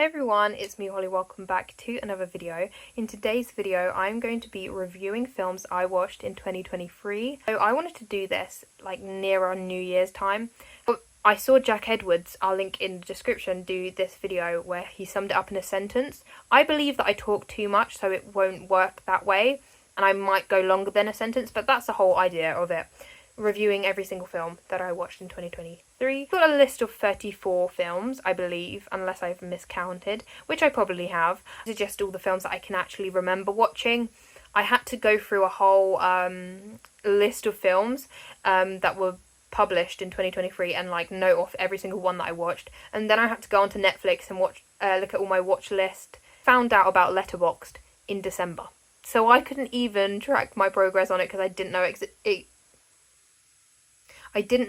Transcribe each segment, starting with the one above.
Hey everyone, it's me Holly, welcome back to another video. In today's video I'm going to be reviewing films I watched in 2023. So I wanted to do this like near on New Year's time. But I saw Jack Edwards, I'll link in the description, do this video where he summed it up in a sentence. I believe that I talk too much so it won't work that way and I might go longer than a sentence, but that's the whole idea of it. Reviewing every single film that I watched in 2023. I've got a list of 34 films, I believe, unless I've miscounted, which I probably have. These are just all the films that I can actually remember watching. I had to go through a whole list of films that were published in 2023 and like note off every single one that I watched, and then I had to go onto Netflix and watch look at all my watch list. Found out about Letterboxd in December, so I couldn't even track my progress on it because I didn't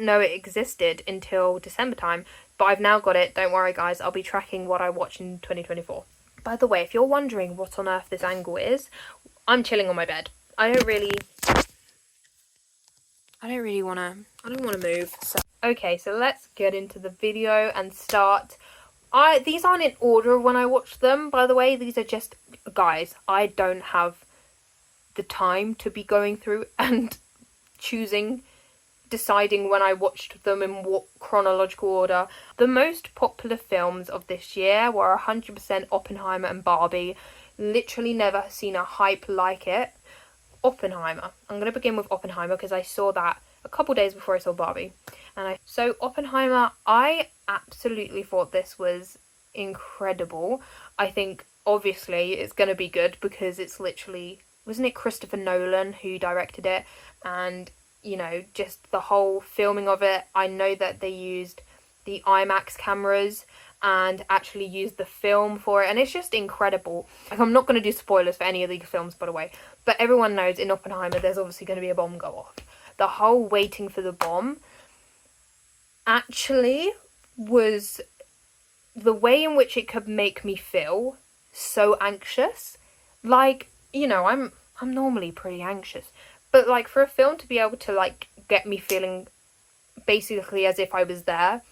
know it existed until December time, but I've now got it. Don't worry guys, I'll be tracking what I watch in 2024. By the way, if you're wondering what on earth this angle is, I'm chilling on my bed. I don't want to move. Okay, so let's get into the video and start. These aren't in order of when I watched them, by the way. These are just, guys, I don't have the time to be going through and deciding when I watched them in what chronological order. The most popular films of this year were 100% Oppenheimer and Barbie. Literally never seen a hype like it. Oppenheimer. I'm going to begin with Oppenheimer because I saw that a couple days before I saw Barbie. So Oppenheimer, I absolutely thought this was incredible. I think obviously it's going to be good because it's literally, wasn't it Christopher Nolan who directed it? And you know, just the whole filming of it. I know that they used the IMAX cameras and actually used the film for it, and it's just incredible. Like, I'm not going to do spoilers for any of these films, by the way, but everyone knows in Oppenheimer there's obviously going to be a bomb go off. The whole waiting for the bomb actually was the way in which it could make me feel so anxious. Like, you know, I'm normally pretty anxious, but like for a film to be able to like get me feeling basically as if I was there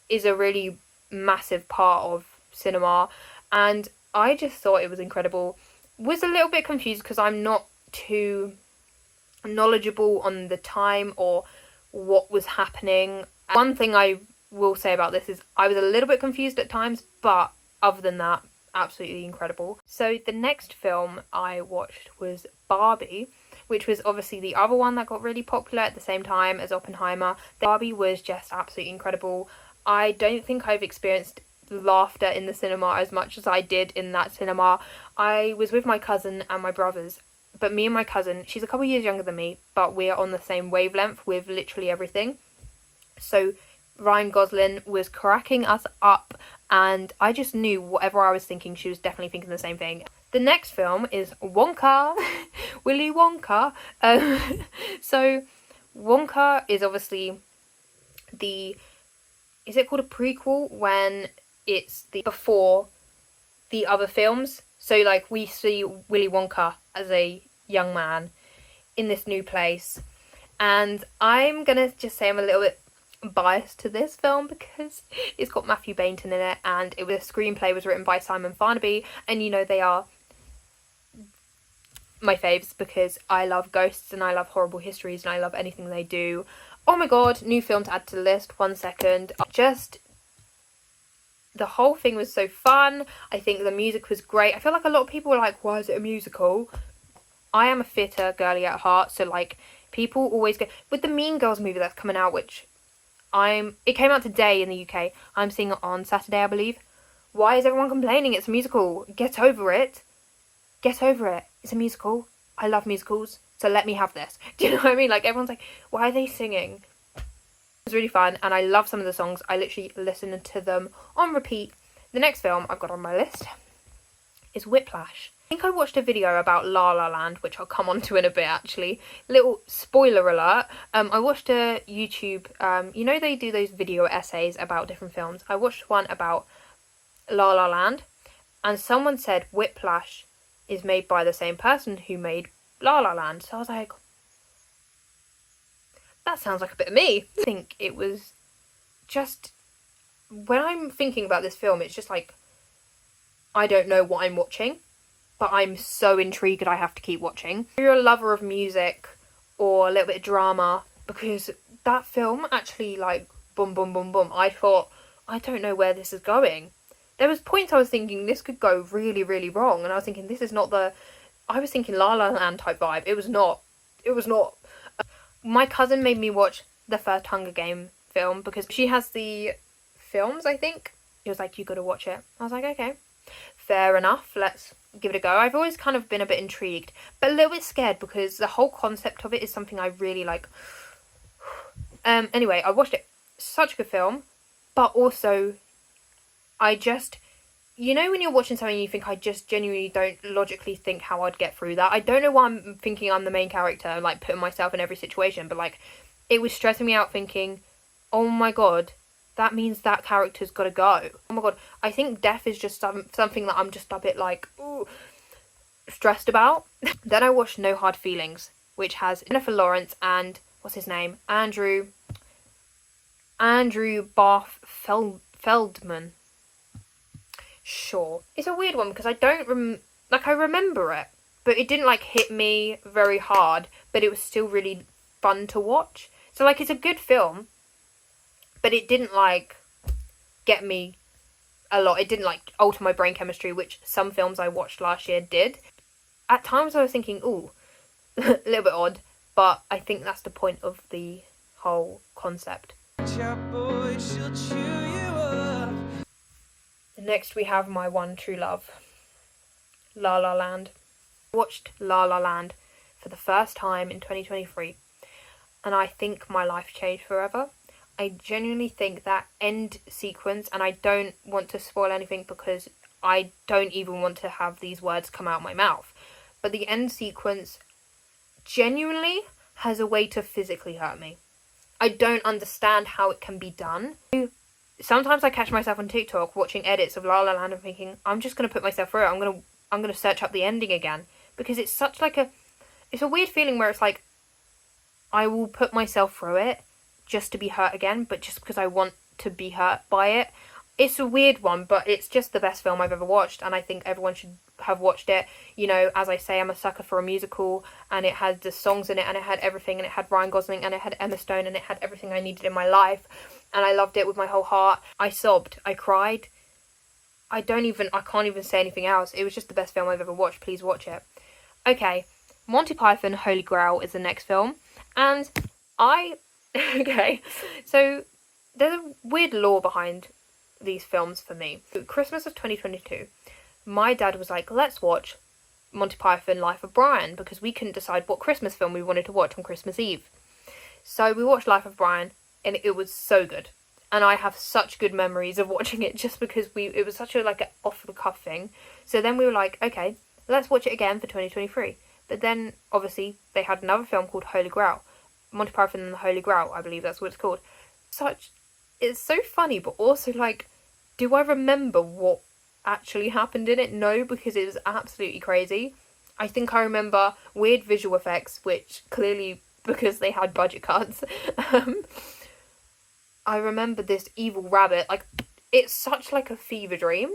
is a really massive part of cinema, and I just thought it was incredible. Was a little bit confused because I'm not too knowledgeable on the time or what was happening. One thing I will say about this is I was a little bit confused at times, but other than that, absolutely incredible. So the next film I watched was Barbie, which was obviously the other one that got really popular at the same time as Oppenheimer. Barbie was just absolutely incredible. I don't think I've experienced laughter in the cinema as much as I did in that cinema. I was with my cousin and my brothers, but me and my cousin, she's a couple years younger than me, but we're on the same wavelength with literally everything. So Ryan Gosling was cracking us up, and I just knew whatever I was thinking, she was definitely thinking the same thing. The next film is Wonka, Willy Wonka. So Wonka is obviously is it called a prequel when it's before the other films? So like we see Willy Wonka as a young man in this new place, and I'm gonna just say I'm a little bit biased to this film because it's got Matthew Bainton in it, and the screenplay was written by Simon Farnaby, and you know they are my faves because I love ghosts and I love horrible histories and I love anything they do. Oh my god, new film to add to the list. 1 second. Just the whole thing was so fun. I think the music was great. I feel like a lot of people were like, why is it a musical? I am a theatre girly at heart, so like people always go with the Mean Girls movie that's coming out, which it came out today in the UK. I'm seeing it on Saturday, I believe. Why is everyone complaining it's a musical? Get over it. Get over it. It's a musical. I love musicals, so let me have this. Do you know what I mean? Like, everyone's like, why are they singing? It was really fun, and I love some of the songs. I literally listened to them on repeat. The next film I've got on my list is Whiplash. I think I watched a video about La La Land, which I'll come on to in a bit, actually. Little spoiler alert. I watched a YouTube, you know they do those video essays about different films. I watched one about La La Land, and someone said Whiplash is made by the same person who made La La Land. So I was like, that sounds like a bit of me. I think it was just, when I'm thinking about this film, it's just like I don't know what I'm watching, but I'm so intrigued I have to keep watching. If you're a lover of music or a little bit of drama, because that film actually, like, boom, boom, boom, boom. I thought, I don't know where this is going. There was points I was thinking this could go really, really wrong, and I was thinking this is not the... I was thinking La La Land type vibe. It was not. It was not. My cousin made me watch the first Hunger Game film because she has the films, I think. She was like, you gotta watch it. I was like, okay. Fair enough, let's give it a go. I've always kind of been a bit intrigued, but a little bit scared because the whole concept of it is something I really like. Anyway, I watched it. Such a good film, but also, I just... You know when you're watching something and you think, I just genuinely don't logically think how I'd get through that. I don't know why I'm thinking I'm the main character, like, putting myself in every situation, but, like, it was stressing me out thinking, oh my god, that means that character's gotta go. Oh my god, I think death is just something that I'm just a bit, like, ooh, stressed about. Then I watched No Hard Feelings, which has Jennifer Lawrence and, what's his name? Andrew Barth Feldman. Sure. It's a weird one because I don't I remember it, but it didn't, like, hit me very hard, but it was still really fun to watch. So, like, it's a good film, but it didn't, like, get me a lot. It didn't, like, alter my brain chemistry, which some films I watched last year did. At times I was thinking, ooh, a little bit odd, but I think that's the point of the whole concept. Next we have my one true love, La La Land. I watched La La Land for the first time in 2023, and I think my life changed forever. I genuinely think that end sequence, and I don't want to spoil anything because I don't even want to have these words come out my mouth, but the end sequence genuinely has a way to physically hurt me. I don't understand how it can be done. Sometimes I catch myself on TikTok watching edits of La La Land and thinking, I'm just going to put myself through it. I'm gonna search up the ending again. Because it's such like it's a weird feeling where it's like, I will put myself through it just to be hurt again, but just because I want to be hurt by it. It's a weird one, but it's just the best film I've ever watched, and I think everyone should have watched it. You know, as I say, I'm a sucker for a musical, and it had the songs in it, and it had everything, and it had Ryan Gosling, and it had Emma Stone, and it had everything I needed in my life, and I loved it with my whole heart. I sobbed, I cried. I can't even say anything else. It was just the best film I've ever watched. Please watch it. Okay, Monty Python Holy Grail is the next film, and okay, so there's a weird lore behind these films for me. Christmas of 2022, my dad was like, let's watch Monty Python Life of Brian, because we couldn't decide what Christmas film we wanted to watch on Christmas Eve. So we watched Life of Brian, and it was so good. And I have such good memories of watching it just because it was such a like an off the cuff thing. So then we were like, okay, let's watch it again for 2023. But then obviously they had another film called Holy Grail, Monty Python and the Holy Grail, I believe that's what it's called. It's so funny, but also like, do I remember what actually happened in it? No, because it was absolutely crazy. I think I remember weird visual effects, which clearly because they had budget cuts. I remember this evil rabbit. Like, it's such like a fever dream,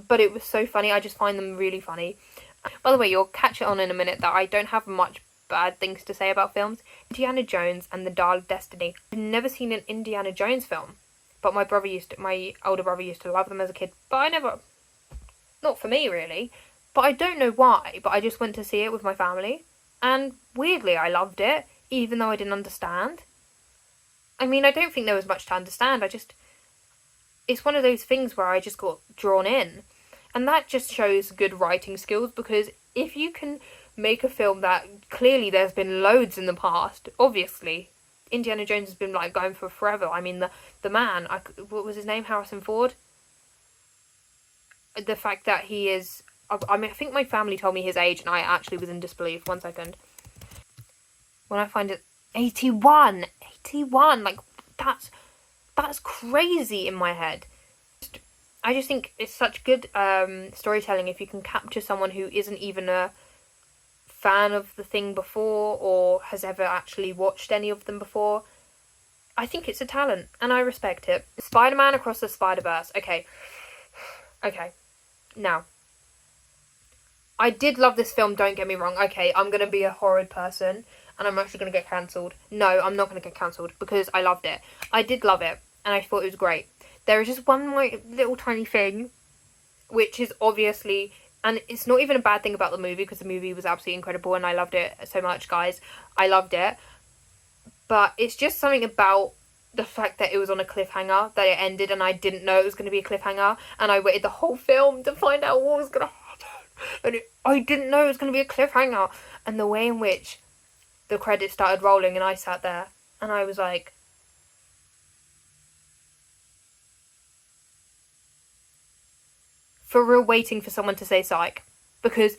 but it was so funny. I just find them really funny. By the way, you'll catch it on in a minute that I don't have much bad things to say about films. Indiana Jones and the Dial of Destiny. I've never seen an Indiana Jones film, but my older brother used to love them as a kid, but I never, not for me really, but I don't know why, but I just went to see it with my family, and weirdly I loved it, even though I didn't understand. I mean, I don't think there was much to understand, it's one of those things where I just got drawn in, and that just shows good writing skills, because if you can make a film that clearly there's been loads in the past, obviously Indiana Jones has been like going for forever. I mean, the man, what was his name? Harrison Ford. The fact that he is, I mean, I think my family told me his age, and I actually was in disbelief. 1 second. When I find it, 81, like that's crazy in my head. I just think it's such good storytelling if you can capture someone who isn't even a fan of the thing before or has ever actually watched any of them before. I think it's a talent and I respect it. Spider-Man Across the Spider-Verse. Okay. Now, I did love this film, don't get me wrong. Okay, I'm going to be a horrid person and I'm actually going to get cancelled. No, I'm not going to get cancelled because I loved it. I did love it and I thought it was great. There is just one little tiny thing, which is obviously, and it's not even a bad thing about the movie because the movie was absolutely incredible and I loved it so much, guys. I loved it. But it's just something about the fact that it was on a cliffhanger, that it ended and I didn't know it was going to be a cliffhanger, and I waited the whole film to find out what was going to happen, and I didn't know it was going to be a cliffhanger. And the way in which the credits started rolling and I sat there and I was like, for real, waiting for someone to say psych, because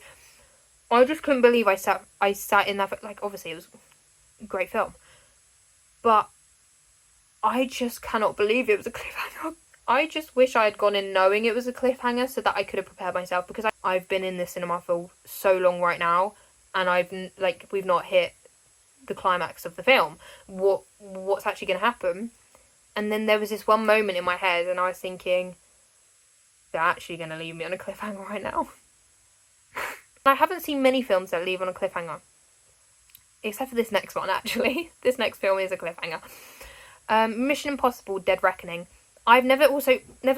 I just couldn't believe I sat in that, like, obviously it was a great film, but I just cannot believe it was a cliffhanger. I just wish I had gone in knowing it was a cliffhanger so that I could have prepared myself, because I've been in the cinema for so long right now and we've not hit the climax of the film. What's actually going to happen? And then there was this one moment in my head and I was thinking, they're actually going to leave me on a cliffhanger right now. I haven't seen many films that leave on a cliffhanger, except for this next one, actually. This next film is a cliffhanger. Mission Impossible Dead Reckoning. I've never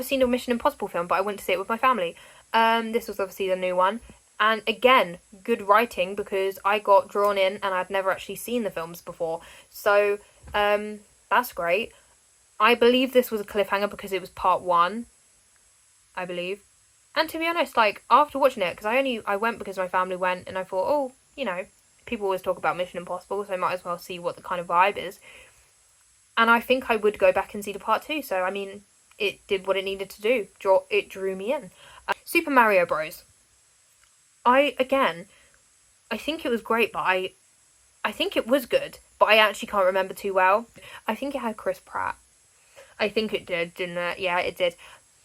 seen a Mission Impossible film, but I went to see it with my family. This was obviously the new one. And again, good writing, because I got drawn in and I'd never actually seen the films before. So, that's great. I believe this was a cliffhanger because it was part 1. I believe. And to be honest, like, after watching it, because I went because my family went, and I thought, oh, you know, people always talk about Mission Impossible, so I might as well see what the kind of vibe is. And I think I would go back and see the part 2. So, I mean, it did what it needed to do. It drew me in. Super Mario Bros. I think it was great, but I think it was good, but I actually can't remember too well. I think it had Chris Pratt. I think it did, didn't it? Yeah, it did.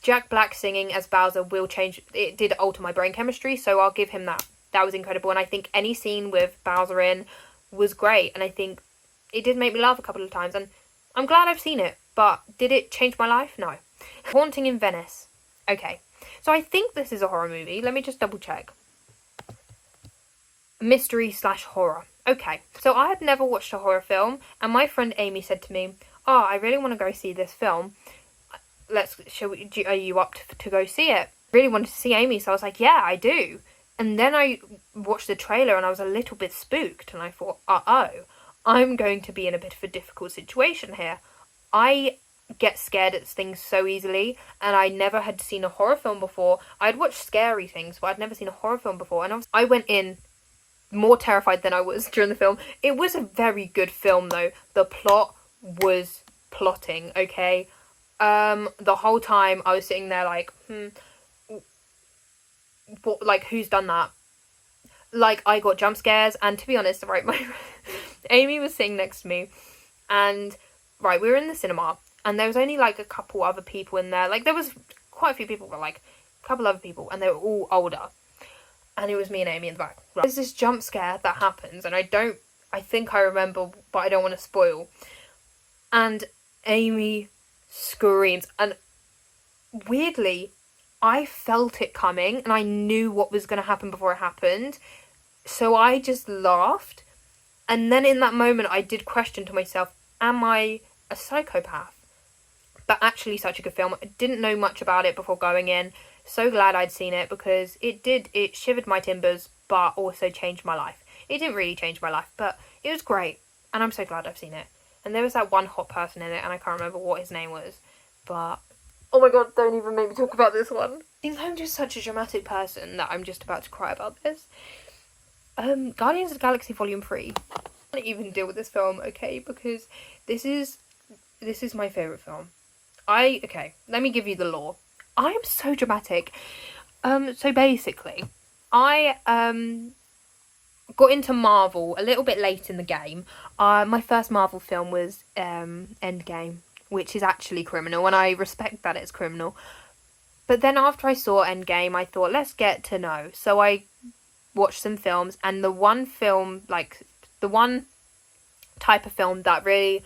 Jack Black singing as Bowser it did alter my brain chemistry, so I'll give him that. That was incredible, and I think any scene with Bowser in was great, and I think it did make me laugh a couple of times, and I'm glad I've seen it, but did it change my life? No. Haunting in Venice. Okay, so I think this is a horror movie. Let me just double check. Mystery/horror. Okay, so I had never watched a horror film, and my friend Amy said to me, oh, I really want to go see this film. Are you up to go see it? Really wanted to see Amy, so I was like, yeah, I do. And then I watched the trailer and I was a little bit spooked, and I thought, I'm going to be in a bit of a difficult situation here. I get scared at things so easily, and I never had seen a horror film before. I'd watched scary things, but I'd never seen a horror film before, and I went in more terrified than I was during the film. It was a very good film, though. The plot was plotting, okay? The whole time I was sitting there like, who's done that? Like, I got jump scares, and to be honest, right, Amy was sitting next to me, and, right, we were in the cinema, and there was only, like, a couple other people in there. Like, there was quite a few people, but, like, a couple other people, and they were all older. And it was me and Amy in the back. Right. There's this jump scare that happens, and I think I remember, but I don't want to spoil. And Amy screams, and weirdly, I felt it coming, and I knew what was going to happen before it happened. So I just laughed. And then in that moment, I did question to myself, am I a psychopath? But actually, such a good film. I didn't know much about it before going in. So glad I'd seen it, because it shivered my timbers, but also changed my life. It didn't really change my life, but it was great. And I'm so glad I've seen it. And there was that one hot person in it, and I can't remember what his name was. But, oh my god, don't even make me talk about this one. I think I'm just such a dramatic person that I'm just about to cry about this. Guardians of the Galaxy Volume 3. I can't even deal with this film, okay? Because this is my favourite film. Okay, let me give you the lore. I am so dramatic. So basically, I got into Marvel a little bit late in the game. My first Marvel film was Endgame, which is actually criminal, and I respect that it's criminal. But then after I saw Endgame, I thought, let's get to know. So I watched some films, and the one film, like, the one type of film that really,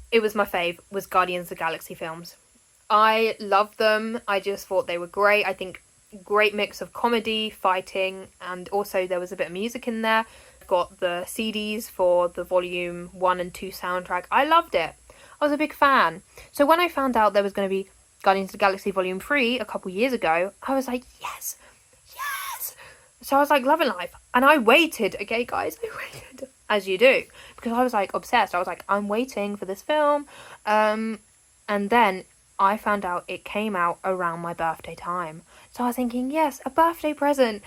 it was my fave, was Guardians of the Galaxy films. I loved them. I just thought they were great. I think great mix of comedy, fighting, and also there was a bit of music in there. Got the CDs for the volume 1 and 2 soundtrack. I loved it. I was a big fan. So when I found out there was going to be Guardians of the Galaxy Volume 3 a couple years ago, I was like, yes, yes. So I was like, loving life. And I waited, okay, guys, I waited, as you do, because I was like obsessed. I was like, I'm waiting for this film. And then I found out it came out around my birthday time. So I was thinking, yes, a birthday present.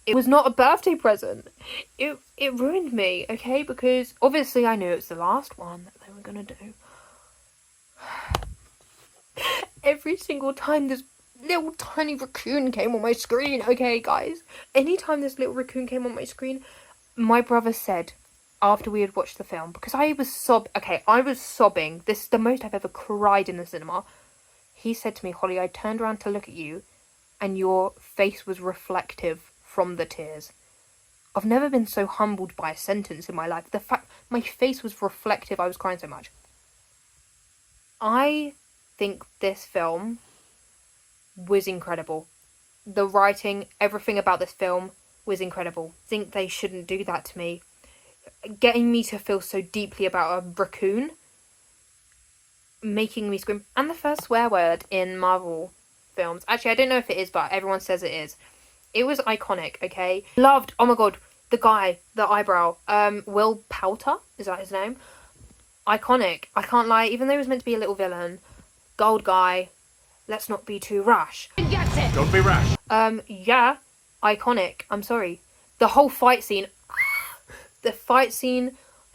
It was not a birthday present. It ruined me, okay? Because obviously I knew it was the last one that they were going to do. Every single time this little tiny raccoon came on my screen, okay, guys? Anytime this little raccoon came on my screen, my brother said, after we had watched the film, because I was sobbing. This is the most I've ever cried in the cinema. He said to me, Holly, I turned around to look at you, and your face was reflective from the tears. I've never been so humbled by a sentence in my life. The fact my face was reflective, I was crying so much. I think this film was incredible. The writing, everything about this film was incredible. I think they shouldn't do that to me. Getting me to feel so deeply about a raccoon, making me scream. And the first swear word in Marvel films, actually I don't know if it is, but everyone says it is. It was iconic, okay? Loved, oh my god, the guy, the eyebrow, Will Poulter, is that his name? Iconic, I can't lie, even though he was meant to be a little villain. Gold guy, let's not be too rash. Don't be rash. Yeah, iconic, I'm sorry. The whole fight scene,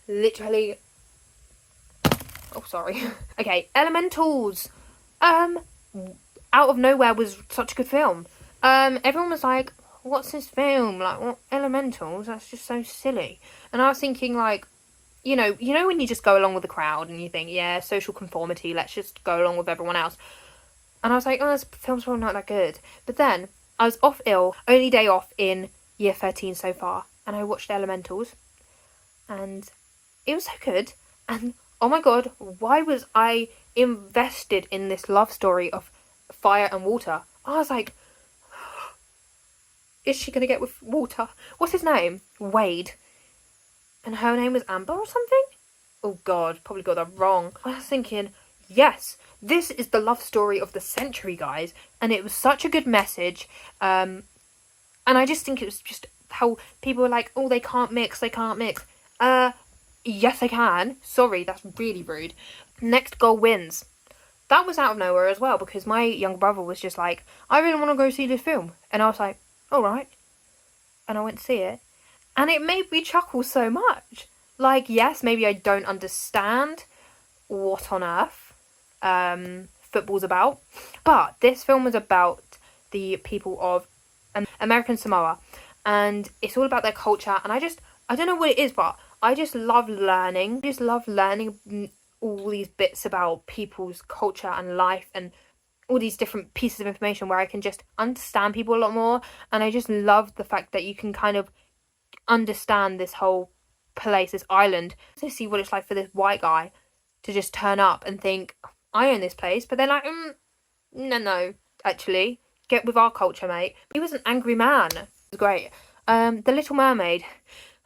literally, oh sorry. Okay, Elementals, out of nowhere was such a good film. Everyone was like, what's this film? Like, what, Elementals? That's just so silly. And I was thinking, like, you know when you just go along with the crowd and you think, yeah, social conformity, let's just go along with everyone else. And I was like, oh, this film's probably not that good. But then, I was off ill, only day off in year 13 so far, and I watched Elementals. And it was so good. And, oh my god, why was I invested in this love story of fire and water? I was like, is she going to get with water? What's his name? Wade. And her name was Amber or something? Oh god, probably got that wrong. I was thinking, yes, this is the love story of the century, guys. And it was such a good message. And I just think it was just how people were like, oh, they can't mix. Yes, they can. Sorry, that's really rude. Next goal wins. That was out of nowhere as well, because my young brother was just like, I really want to go see this film. And I was like, alright. And I went to see it. And it made me chuckle so much. Like, yes, maybe I don't understand what on earth football's about. But this film was about the people of American Samoa. And it's all about their culture. And I don't know what it is, but I just love learning. I just love learning all these bits about people's culture and life and all these different pieces of information where I can just understand people a lot more. And I just love the fact that you can kind of understand this whole place, this island, to see what it's like for this white guy to just turn up and think, I own this place. But they're like, no, actually, get with our culture, mate. He was an angry man. It was great. The Little Mermaid.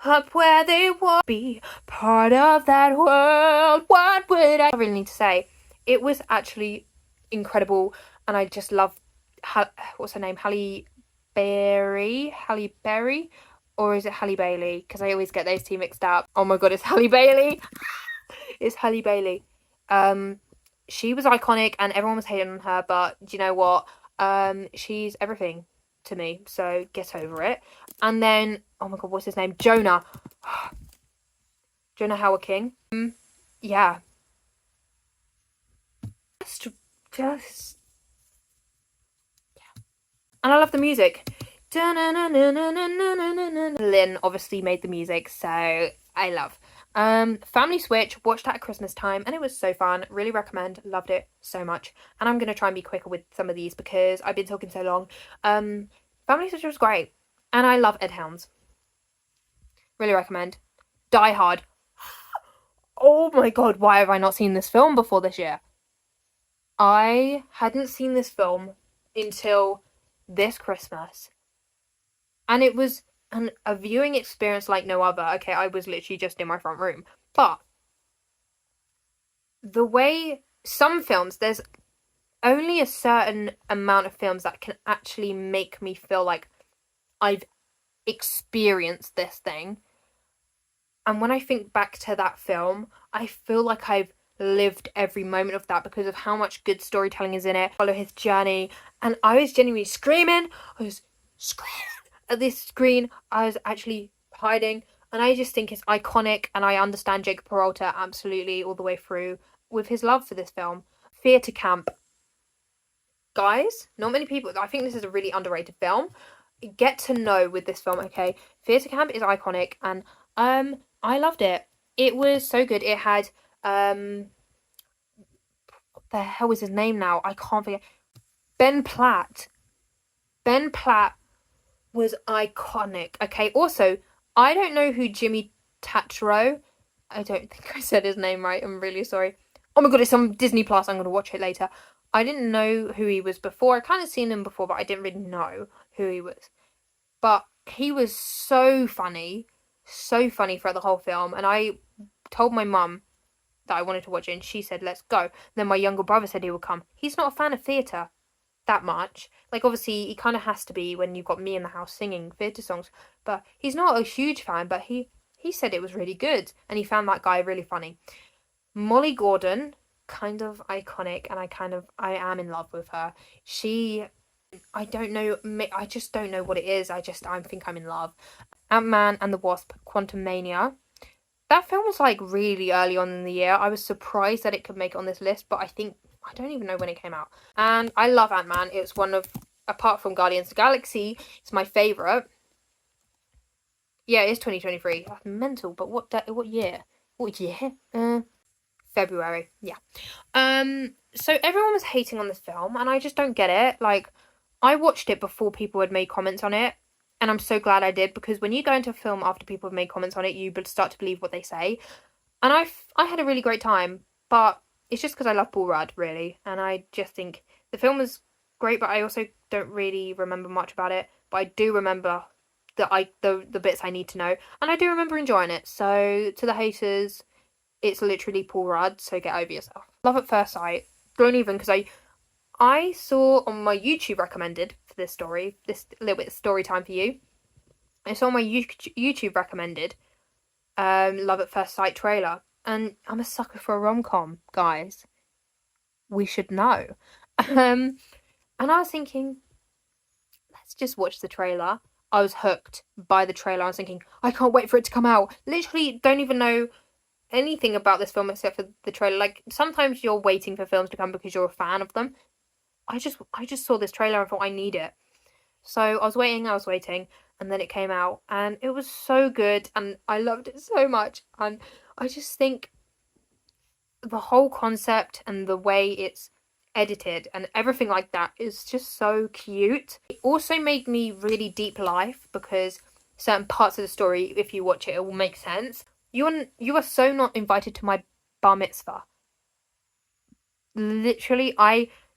Up where they want to be part of that world. What would I really need to say? It was actually incredible, and I just love what's her name? Halle Berry, or is it Halle Bailey? Because I always get those two mixed up. Oh my god, it's Halle Bailey. It's Halle Bailey. She was iconic, and everyone was hating on her. But do you know what? She's everything to me, so get over it. And then, oh my god, what's his name? Jonah Howard King. Yeah, just and I love the music. Lynn obviously made the music, so I love. Family Switch, watched that at Christmas time, and it was so fun. Really recommend. Loved it so much. And I'm going to try and be quicker with some of these because I've been talking so long. Family Switch was great. And I love Ed Helms. Really recommend. Die Hard. Oh my god, why have I not seen this film before this year? I hadn't seen this film until this Christmas. And it was a viewing experience like no other. Okay, I was literally just in my front room. But the way some films, there's only a certain amount of films that can actually make me feel like I've experienced this thing. And when I think back to that film, I feel like I've lived every moment of that because of how much good storytelling is in it. Follow his journey. And I was genuinely screaming. I was screaming at this screen. I was actually hiding. And I just think it's iconic. And I understand Jake Peralta absolutely all the way through with his love for this film. Theatre camp. Guys, not many people, I think this is a really underrated film. Get to know with this film, okay? Theatre camp is iconic, and I loved it. It was so good. It had what the hell is his name now? I can't forget. Ben Platt. Ben Platt was iconic. Okay. Also, I don't know who Jimmy Tatro. I don't think I said his name right. I'm really sorry. Oh my god, it's on Disney Plus. I'm gonna watch it later. I didn't know who he was before. I kind of seen him before, but I didn't really know who he was. But he was so funny throughout the whole film. And I told my mum that I wanted to watch it, and she said, let's go. Then my younger brother said he would come. He's not a fan of theatre that much. Like, obviously, he kind of has to be when you've got me in the house singing theatre songs. But he's not a huge fan, but he said it was really good. And he found that guy really funny. Molly Gordon, kind of iconic, and I am in love with her. I don't know, I just don't know what it is. I think I'm in love. Ant-Man and the Wasp, Quantumania. That film was like really early on in the year. I was surprised that it could make it on this list, but I don't even know when it came out. And I love Ant-Man. It's one of, apart from Guardians of the Galaxy, it's my favourite. Yeah, it is 2023. That's mental, but what year? What year? February. Yeah. So everyone was hating on this film, and I just don't get it. Like, I watched it before people had made comments on it, and I'm so glad I did, because when you go into a film after people have made comments on it, you start to believe what they say. And I had a really great time, but it's just because I love Paul Rudd, really, and I just think the film was great, but I also don't really remember much about it. But I do remember the bits I need to know, and I do remember enjoying it. So to the haters, it's literally Paul Rudd, so get over yourself. Love at First Sight. Don't even, because I saw on my YouTube recommended for this story, this little bit of story time for you. I saw my YouTube recommended Love at First Sight trailer, and I'm a sucker for a rom-com, guys. We should know. And I was thinking, let's just watch the trailer. I was hooked by the trailer. I was thinking, I can't wait for it to come out. Literally don't even know anything about this film except for the trailer. Like, sometimes you're waiting for films to come because you're a fan of them. I just saw this trailer and thought I need it. So I was waiting, and then it came out, and it was so good, and I loved it so much. And I just think the whole concept and the way it's edited and everything like that is just so cute. It also made me really deep life, because certain parts of the story, if you watch it, it will make sense. You are so not invited to my bar mitzvah. Literally,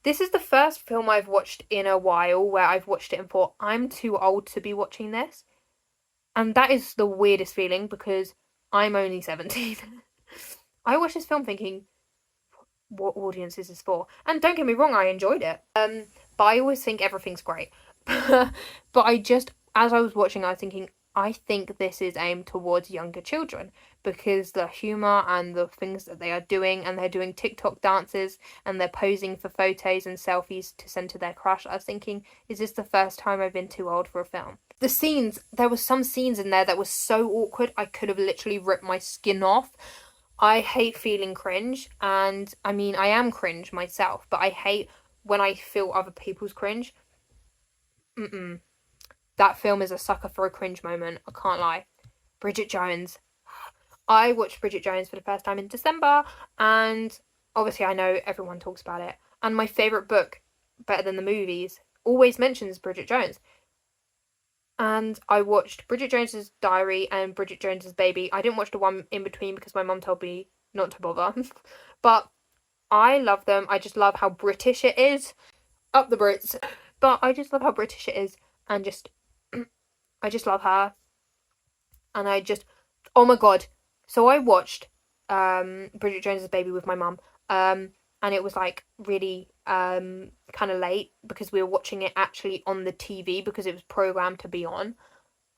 this is the first film I've watched in a while where I've watched it and thought, I'm too old to be watching this. And that is the weirdest feeling, because I'm only 17. I watched this film thinking, what audience is this for? And don't get me wrong, I enjoyed it. But I always think everything's great. But as I was watching, I was thinking, I think this is aimed towards younger children, because the humour and the things that they are doing, and they're doing TikTok dances, and they're posing for photos and selfies to send to their crush. I was thinking, is this the first time I've been too old for a film? The scenes, there were some scenes in there that were so awkward, I could have literally ripped my skin off. I hate feeling cringe, and I mean, I am cringe myself, but I hate when I feel other people's cringe. That film is a sucker for a cringe moment, I can't lie. Bridget Jones. I watched Bridget Jones for the first time in December, and obviously I know everyone talks about it. And my favourite book, better than the movies, always mentions Bridget Jones. And I watched Bridget Jones's Diary and Bridget Jones's Baby. I didn't watch the one in between because my mum told me not to bother. But I love them. I just love how British it is. Up the Brits. but I just love how British it is, and just I just love her, and I just, oh my god. So I watched Bridget Jones's Baby with my mum, and it was like really kind of late because we were watching it actually on the TV because it was programmed to be on.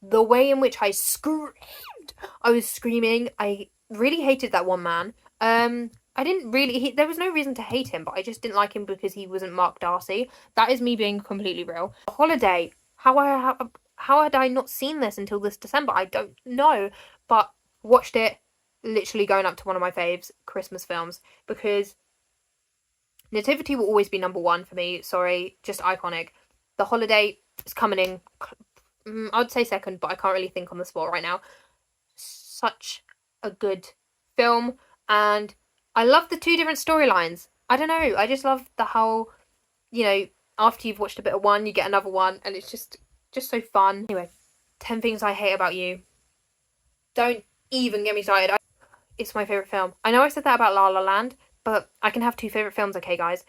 The way in which I screamed, I was screaming. I really hated that one man. I didn't really. There was no reason to hate him, but I just didn't like him because he wasn't Mark Darcy. That is me being completely real. Holiday. How had I not seen this until this December? I don't know, but watched it. Literally going up to one of my faves, Christmas films, because Nativity will always be number one for me. Sorry, just iconic. The Holiday is coming in. I'd say second, but I can't really think on the spot right now. Such a good film, and I love the two different storylines. I don't know, I just love the whole, after you've watched a bit of one, you get another one, and it's just so fun. Anyway, 10 Things I Hate About You. Don't even get me started. It's my favourite film. I know I said that about La La Land, but I can have two favourite films, okay, guys?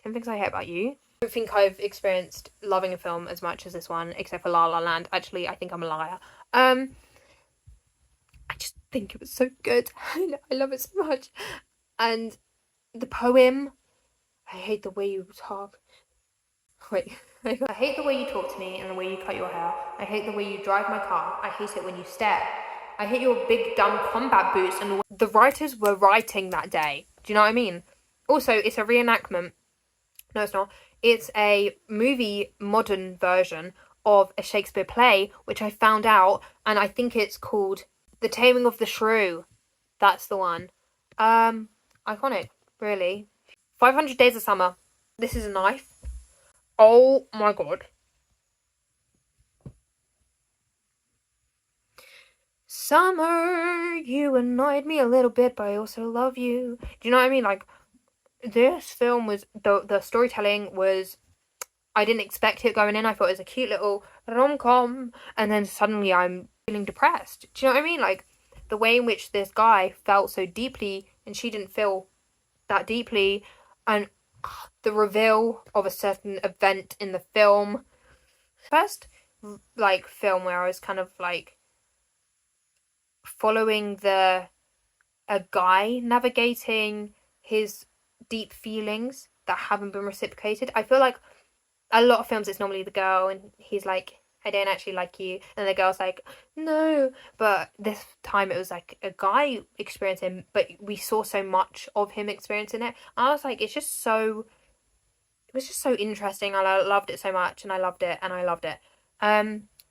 10 Things I Hate About You. I don't think I've experienced loving a film as much as this one, except for La La Land. Actually, I think I'm a liar. I just think it was so good. I love it so much. And the poem, I hate the way you talk. Wait. I hate the way you talk to me and the way you cut your hair. I hate the way you drive my car. I hate it when you stare. I hate your big dumb combat boots and the writers were writing that day. Do you know what I mean? Also, it's a reenactment. No, it's not. It's a movie modern version of a Shakespeare play, which I found out, and I think it's called The Taming of the Shrew. That's the one. Iconic, really. 500 Days of Summer. This is a knife. Oh my god. Summer, you annoyed me a little bit, but I also love you. Do you know what I mean? Like, this film was, the storytelling was, I didn't expect it going in. I thought it was a cute little rom-com, and then suddenly I'm feeling depressed. Do you know what I mean? Like, the way in which this guy felt so deeply, and she didn't feel that deeply, and the reveal of a certain event in the film. First, like, film where I was kind of, like, following a guy navigating his deep feelings that haven't been reciprocated. I feel like a lot of films it's normally the girl and he's like, I don't actually like you, and the girl's like, no, but this time it was like a guy experiencing, but we saw so much of him experiencing it. I was like, it was just so interesting. I loved it so much, and I loved it, and I loved it.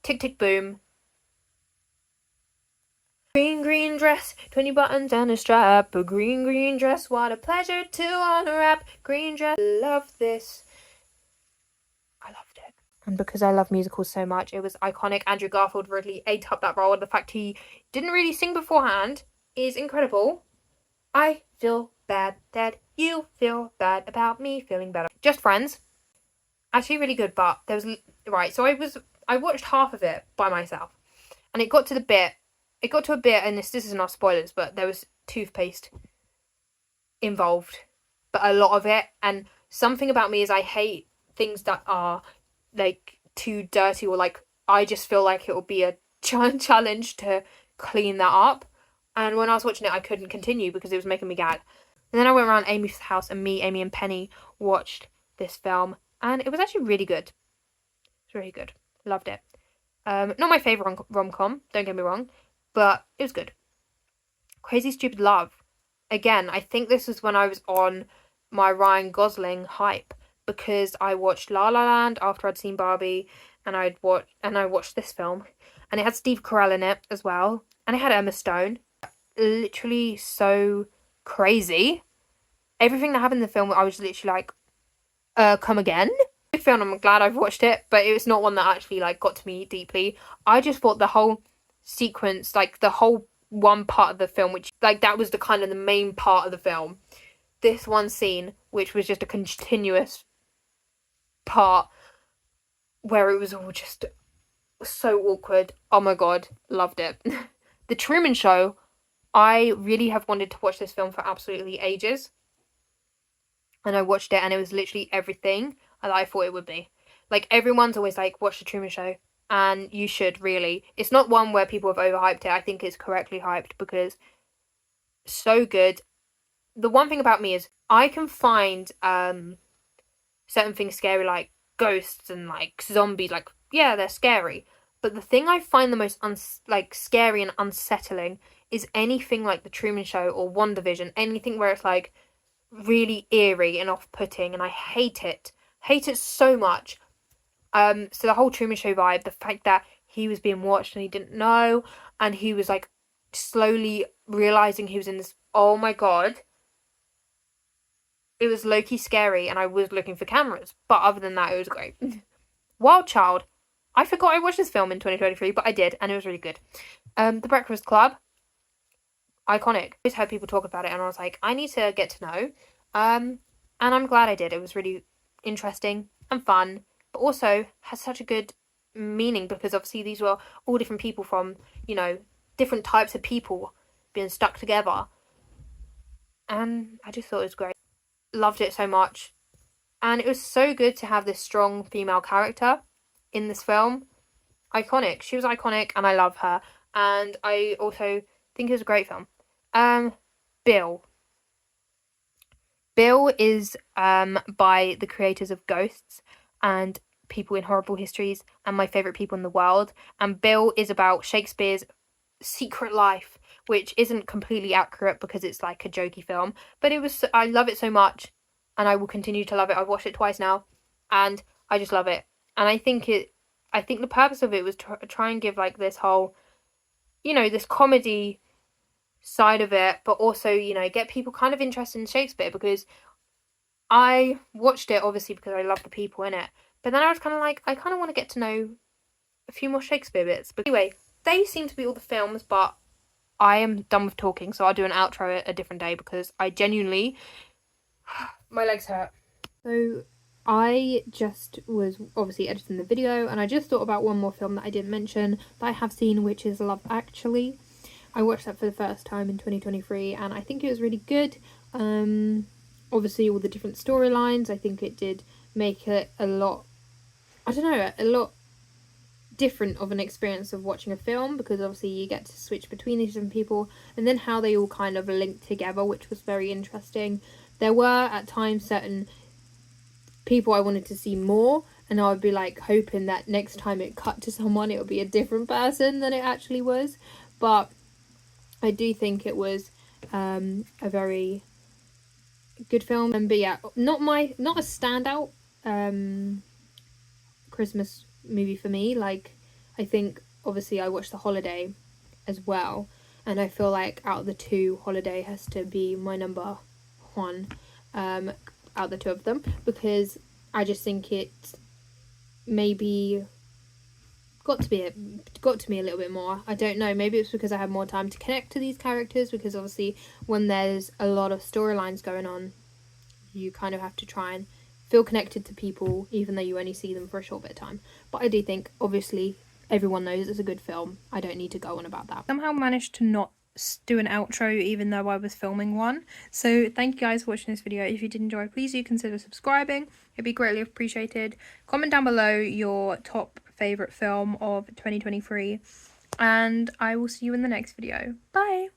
Tick Tick Boom. Green dress, 20 buttons and a strap. A green dress, what a pleasure to unwrap. Green dress, love this. I loved it. And because I love musicals so much, it was iconic. Andrew Garfield really ate up that role, and the fact he didn't really sing beforehand is incredible. I feel bad that you feel bad about me feeling better. Just Friends. Actually really good, but there was... Right, so I watched half of it by myself. And it got to a bit, and this is not spoilers, but there was toothpaste involved. But a lot of it. And something about me is I hate things that are, like, too dirty, or, like, I just feel like it will be a challenge to clean that up. And when I was watching it, I couldn't continue because it was making me gag. And then I went around Amy's house, and Amy, and Penny watched this film. And it was actually really good. It's really good. Loved it. Not my favourite rom-com, don't get me wrong, but it was good. Crazy Stupid Love. Again, I think this was when I was on my Ryan Gosling hype, because I watched La La Land after I'd seen Barbie, and I watched this film, and it had Steve Carell in it as well, and it had Emma Stone. Literally so crazy. Everything that happened in the film, I was literally like, come again? Film, I'm glad I've watched it, but it was not one that actually, like, got to me deeply. I just thought the whole sequence, like, the whole one part of the film, which, like, that was the kind of the main part of the film. This one scene, which was just a continuous part where it was all just so awkward. Oh my god, loved it. The Truman Show, I really have wanted to watch this film for absolutely ages. And I watched it, and it was literally everything that I thought it would be. Like, everyone's always like, watch the Truman Show. And you should, really. It's not one where people have overhyped it. I think it's correctly hyped because so good. The one thing about me is I can find certain things scary, like ghosts and like zombies. Like, yeah, they're scary. But the thing I find the most scary and unsettling is anything like the Truman Show or WandaVision. Anything where it's like really eerie and off-putting, and I hate it. Hate it so much. So the whole Truman Show vibe, the fact that he was being watched and he didn't know, and he was like slowly realizing he was in this. Oh my god, it was low-key scary, and I was looking for cameras. But other than that, it was great. Wild Child. I forgot I watched this film in 2023, but I did, and it was really good. The Breakfast Club. Iconic. I always heard people talk about it, and I was like, I need to get to know. And I'm glad I did. It was really interesting and fun, but also has such a good meaning because obviously these were all different people from, different types of people being stuck together. And I just thought it was great. Loved it so much. And it was so good to have this strong female character in this film. Iconic. She was iconic, and I love her. And I also think it was a great film. Bill. Bill is by the creators of Ghosts and People in Horrible Histories and My Favourite People in the World. And Bill is about Shakespeare's secret life, which isn't completely accurate because it's like a jokey film. But I love it so much, and I will continue to love it. I've watched it twice now, and I just love it. And I think the purpose of it was to try and give like this whole, this comedy side of it, but also, get people kind of interested in Shakespeare, because I watched it obviously because I love the people in it, but then I was kind of like, I kind of want to get to know a few more Shakespeare bits. But anyway, they seem to be all the films, but I am done with talking, so I'll do an outro a different day because I genuinely, my legs hurt. So I just was obviously editing the video, and I just thought about one more film that I didn't mention that I have seen, which is Love Actually. I watched that for the first time in 2023, and I think it was really good. Obviously all the different storylines, I think it did make it a lot different of an experience of watching a film, because obviously you get to switch between these different people, and then how they all kind of link together, which was very interesting. There were at times certain people I wanted to see more, and I would be like hoping that next time it cut to someone it would be a different person than it actually was. But I do think it was a very good film. But yeah, not a standout Christmas movie for me. Like, I think obviously I watched The Holiday as well, and I feel like out of the two, Holiday has to be my number one out of the two of them, because I just think it maybe got to me a little bit more. I don't know, maybe it's because I had more time to connect to these characters, because obviously when there's a lot of storylines going on, you kind of have to try and feel connected to people even though you only see them for a short bit of time. But I do think obviously everyone knows it's a good film. I don't need to go on about that. Somehow managed to not do an outro even though I was filming one. So thank you guys for watching this video. If you did enjoy, please do consider subscribing. It'd be greatly appreciated. Comment down below your top favourite film of 2023, and I will see you in the next video. Bye!